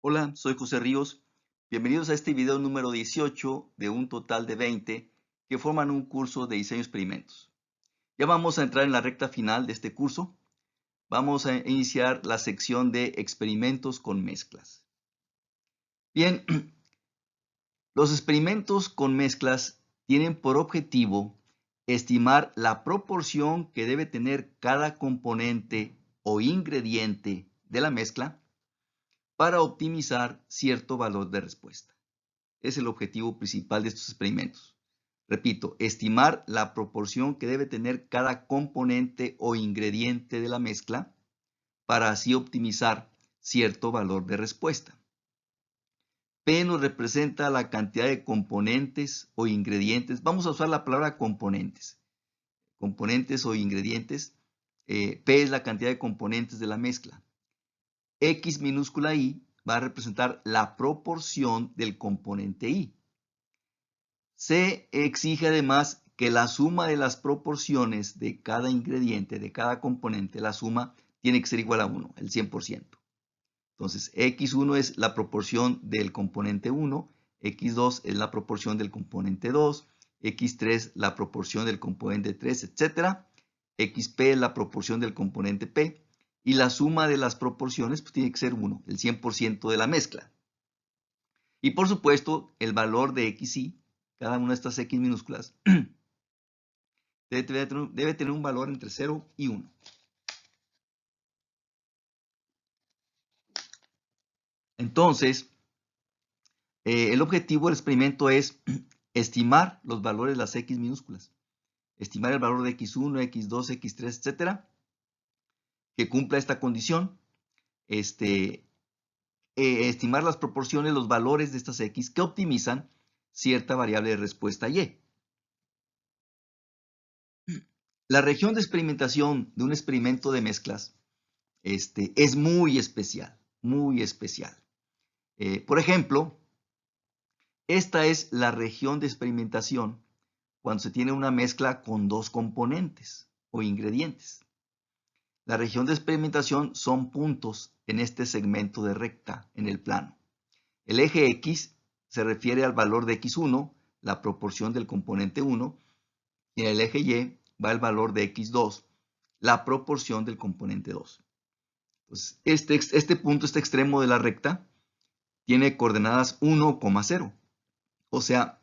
Hola, soy José Ríos. Bienvenidos a este video número 18 de un total de 20 que forman un curso de diseño de experimentos. Ya vamos a entrar en la recta final de este curso. Vamos a iniciar la sección de experimentos con mezclas. Bien, los experimentos con mezclas tienen por objetivo estimar la proporción que debe tener cada componente o ingrediente de la mezcla para optimizar cierto valor de respuesta. Es el objetivo principal de estos experimentos. Repito, estimar la proporción que debe tener cada componente o ingrediente de la mezcla para así optimizar cierto valor de respuesta. P nos representa la cantidad de componentes o ingredientes. Vamos a usar la palabra componentes. Componentes o ingredientes. P es la cantidad de componentes de la mezcla. X minúscula I va a representar la proporción del componente I. Se exige además que la suma de las proporciones de cada ingrediente, de cada componente, la suma tiene que ser igual a 1, el 100%. Entonces, X1 es la proporción del componente 1, X2 es la proporción del componente 2, X3 la proporción del componente 3, etc. XP es la proporción del componente P, y la suma de las proporciones pues, tiene que ser 1, el 100% de la mezcla. Y por supuesto, el valor de XY, cada una de estas X minúsculas, debe tener un valor entre 0 y 1. Entonces, el objetivo del experimento es estimar los valores de las X minúsculas. Estimar el valor de X1, X2, X3, etcétera, que cumpla esta condición. Estimar las proporciones, los valores de estas X que optimizan cierta variable de respuesta Y. La región de experimentación de un experimento de mezclas es muy especial, muy especial. Por ejemplo, esta es la región de experimentación cuando se tiene una mezcla con dos componentes o ingredientes. La región de experimentación son puntos en este segmento de recta en el plano. El eje X se refiere al valor de X1, la proporción del componente 1, y en el eje Y va el valor de X2, la proporción del componente 2. Entonces, este punto, este extremo de la recta, tiene coordenadas 1,0. O sea,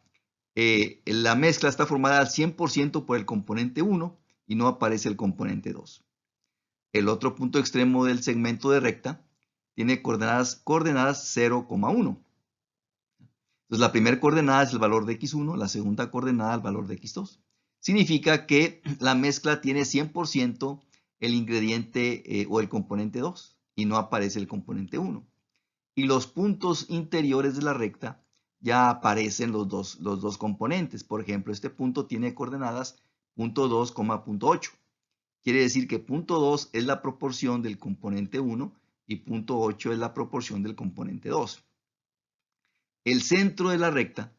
la mezcla está formada al 100% por el componente 1 y no aparece el componente 2. El otro punto extremo del segmento de recta tiene coordenadas 0,1. Entonces, la primera coordenada es el valor de X1, la segunda coordenada el valor de X2. Significa que la mezcla tiene 100% el ingrediente o el componente 2 y no aparece el componente 1. Y los puntos interiores de la recta ya aparecen los dos componentes. Por ejemplo, este punto tiene coordenadas punto 2, punto 8. Quiere decir que punto 2 es la proporción del componente 1 y punto 8 es la proporción del componente 2. El centro de la recta,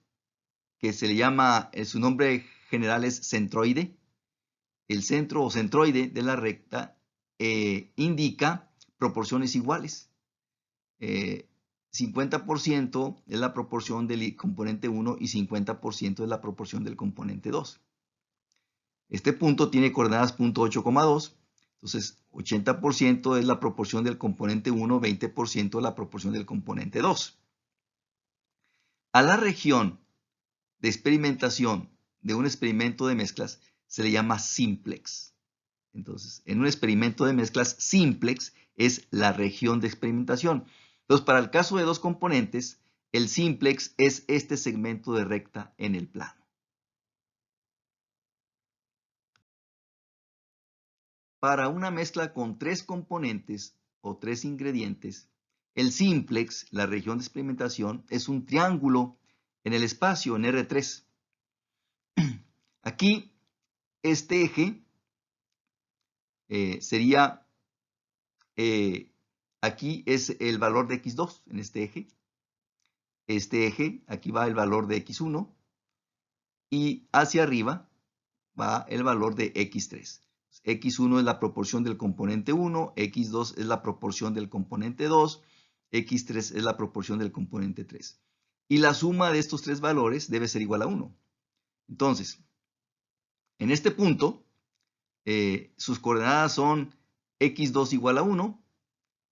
que se le llama, su nombre general es centroide, el centro o centroide de la recta indica proporciones iguales. 50% es la proporción del componente 1 y 50% es la proporción del componente 2. Este punto tiene coordenadas punto 8,2. Entonces, 80% es la proporción del componente 1, 20% la proporción del componente 2. A la región de experimentación de un experimento de mezclas se le llama simplex. Entonces, en un experimento de mezclas, simplex es la región de experimentación. Entonces, para el caso de dos componentes, el simplex es este segmento de recta en el plano. Para una mezcla con tres componentes o tres ingredientes, el simplex, la región de experimentación, es un triángulo en el espacio, en R3. Aquí, este eje sería, aquí es el valor de X2 en este eje. Este eje, aquí va el valor de X1 y hacia arriba va el valor de X3. X1 es la proporción del componente 1, X2 es la proporción del componente 2 x3 es la proporción del componente 3. Y la suma de estos tres valores debe ser igual a 1. Entonces, en este punto, sus coordenadas son x2 igual a 1,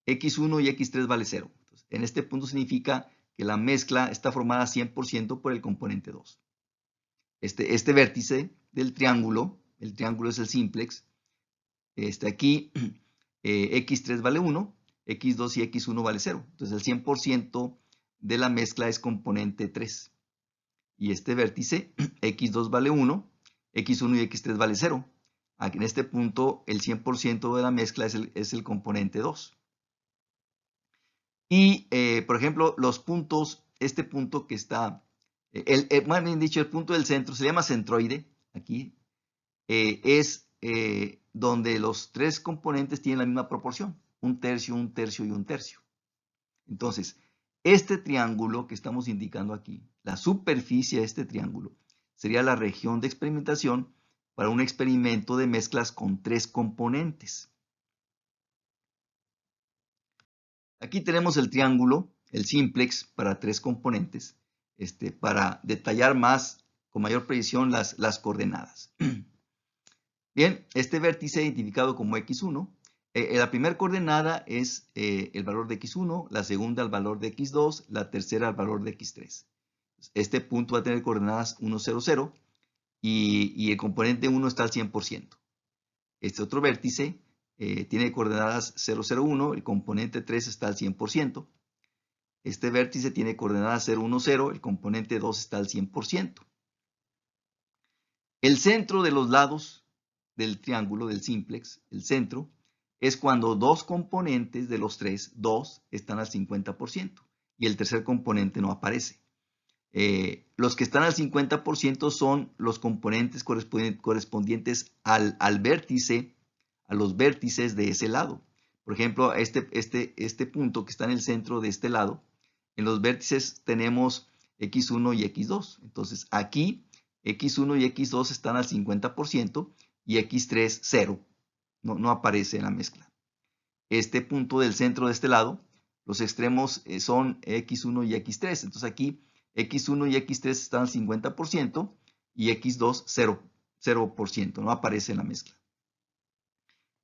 x1 y x3 vale 0. Entonces, en este punto significa que la mezcla está formada 100% por el componente 2. Este vértice del triángulo, el triángulo es el simplex, aquí x3 vale 1, x2 y x1 vale 0. Entonces el 100% de la mezcla es componente 3. Y este vértice x2 vale 1, x1 y x3 vale 0. Aquí en este punto el 100% de la mezcla es el componente 2. Y por ejemplo los puntos, este punto que está, más bien dicho, el punto del centro se llama centroide, aquí, es donde los tres componentes tienen la misma proporción, un tercio, un tercio y un tercio. Entonces, este triángulo que estamos indicando aquí, la superficie de este triángulo, sería la región de experimentación para un experimento de mezclas con tres componentes. Aquí tenemos el triángulo, el simplex, para tres componentes, para detallar más, con mayor precisión, las coordenadas. Bien, este vértice identificado como x1, la primera coordenada es el valor de x1, la segunda el valor de x2, la tercera el valor de x3. Este punto va a tener coordenadas 1, 0, 0 y el componente 1 está al 100%. Este otro vértice tiene coordenadas 0, 0, 1, el componente 3 está al 100%. Este vértice tiene coordenadas 0, 1, 0, el componente 2 está al 100%. El centro de los lados del triángulo, del simplex, el centro, es cuando dos componentes de los tres, dos, están al 50% y el tercer componente no aparece. Los que están al 50% son los componentes correspondientes al vértice, a los vértices de ese lado. Por ejemplo, este punto que está en el centro de este lado, en los vértices tenemos x1 y x2. Entonces aquí x1 y x2 están al 50% y x3 0. No aparece en la mezcla. Este punto del centro de este lado, los extremos son x1 y x3. Entonces aquí x1 y x3 están al 50% y x2 0%. No aparece en la mezcla.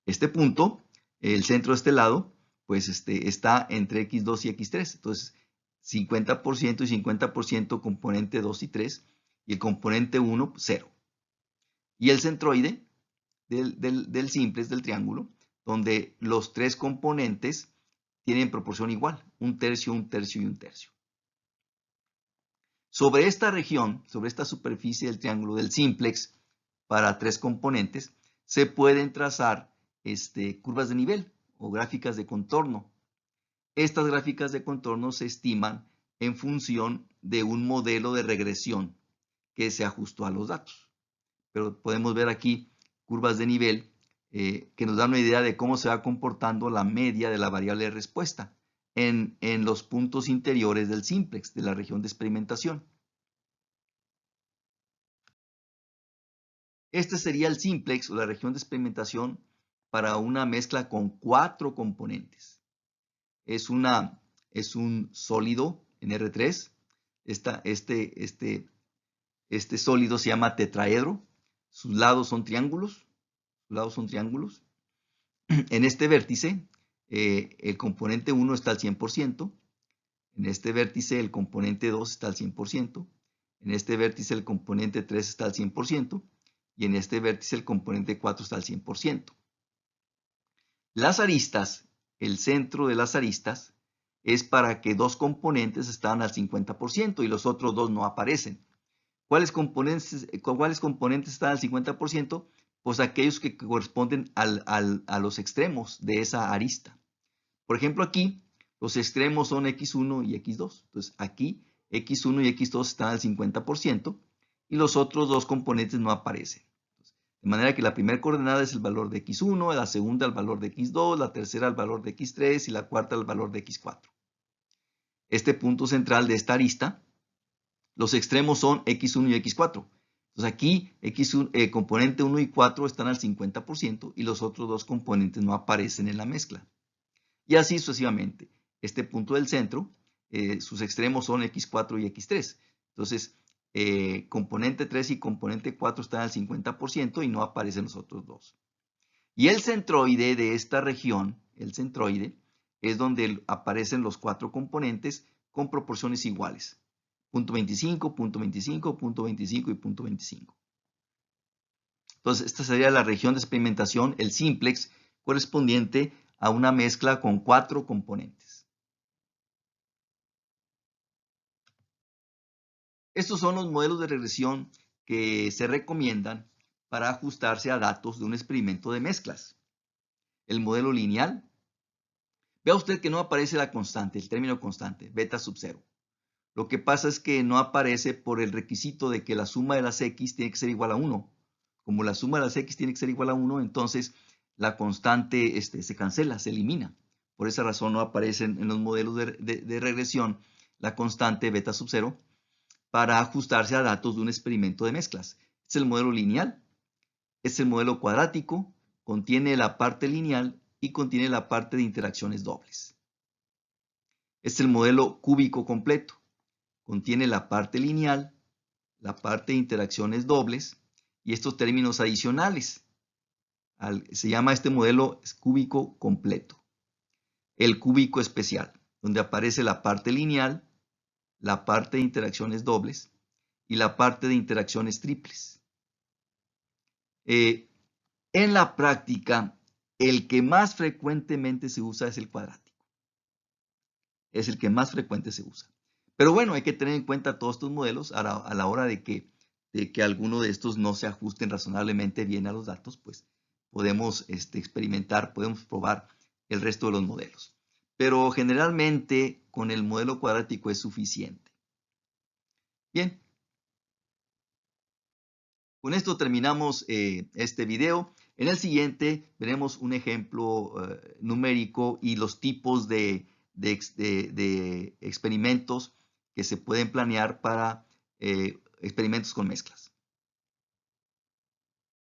Este punto, el centro de este lado, pues está entre x2 y x3. Entonces 50% y 50% componente 2 y 3 y el componente 1 0. Y el centroide del simplex del triángulo, donde los tres componentes tienen proporción igual, un tercio, un tercio y un tercio. Sobre esta región, sobre esta superficie del triángulo del simplex para tres componentes, se pueden trazar curvas de nivel o gráficas de contorno. Estas gráficas de contorno se estiman en función de un modelo de regresión que se ajustó a los datos. Pero podemos ver aquí curvas de nivel que nos dan una idea de cómo se va comportando la media de la variable de respuesta en los puntos interiores del simplex, de la región de experimentación. Este sería el simplex o la región de experimentación para una mezcla con cuatro componentes. Es un sólido en R3. Este sólido se llama tetraedro. Sus lados son triángulos. En este vértice, el componente 1 está al 100%. En este vértice, el componente 2 está al 100%. En este vértice, el componente 3 está al 100%. Y en este vértice, el componente 4 está al 100%. Las aristas, el centro de las aristas, es para que dos componentes están al 50% y los otros dos no aparecen. ¿Cuáles componentes están al 50%? Pues aquellos que corresponden a los extremos de esa arista. Por ejemplo, aquí los extremos son x1 y x2. Entonces aquí x1 y x2 están al 50% y los otros dos componentes no aparecen. De manera que la primera coordenada es el valor de x1, la segunda el valor de x2, la tercera el valor de x3 y la cuarta el valor de x4. Este punto central de esta arista, los extremos son x1 y x4. Entonces aquí componente 1 y 4 están al 50% y los otros dos componentes no aparecen en la mezcla. Y así sucesivamente. este punto del centro, sus extremos son x4 y x3. Entonces, componente 3 y componente 4 están al 50% y no aparecen los otros dos. Y el centroide de esta región, el centroide, es donde aparecen los 4 componentes con proporciones iguales. Punto 25, punto 25, punto 25 y punto 25. Entonces, esta sería la región de experimentación, el simplex, correspondiente a una mezcla con 4 componentes. Estos son los modelos de regresión que se recomiendan para ajustarse a datos de un experimento de mezclas. El modelo lineal. Vea usted que no aparece la constante, el término constante, beta sub 0. Lo que pasa es que no aparece por el requisito de que la suma de las x tiene que ser igual a 1. Como la suma de las x tiene que ser igual a 1, entonces la constante se cancela, se elimina. Por esa razón no aparece en los modelos de regresión la constante beta sub 0 para ajustarse a datos de un experimento de mezclas. Es el modelo lineal, es el modelo cuadrático, contiene la parte lineal y contiene la parte de interacciones dobles. Es el modelo cúbico completo, contiene la parte lineal, la parte de interacciones dobles y estos términos adicionales. Se llama este modelo cúbico completo. El cúbico especial, donde aparece la parte lineal, la parte de interacciones dobles y la parte de interacciones triples. En la práctica, el que más frecuentemente se usa es el cuadrático. Es el que más frecuente se usa. Pero bueno, hay que tener en cuenta todos estos modelos a la hora de que alguno de estos no se ajusten razonablemente bien a los datos, pues podemos experimentar, podemos probar el resto de los modelos. Pero generalmente con el modelo cuadrático es suficiente. Bien. Con esto terminamos este video. En el siguiente veremos un ejemplo numérico y los tipos de experimentos que se pueden planear para experimentos con mezclas.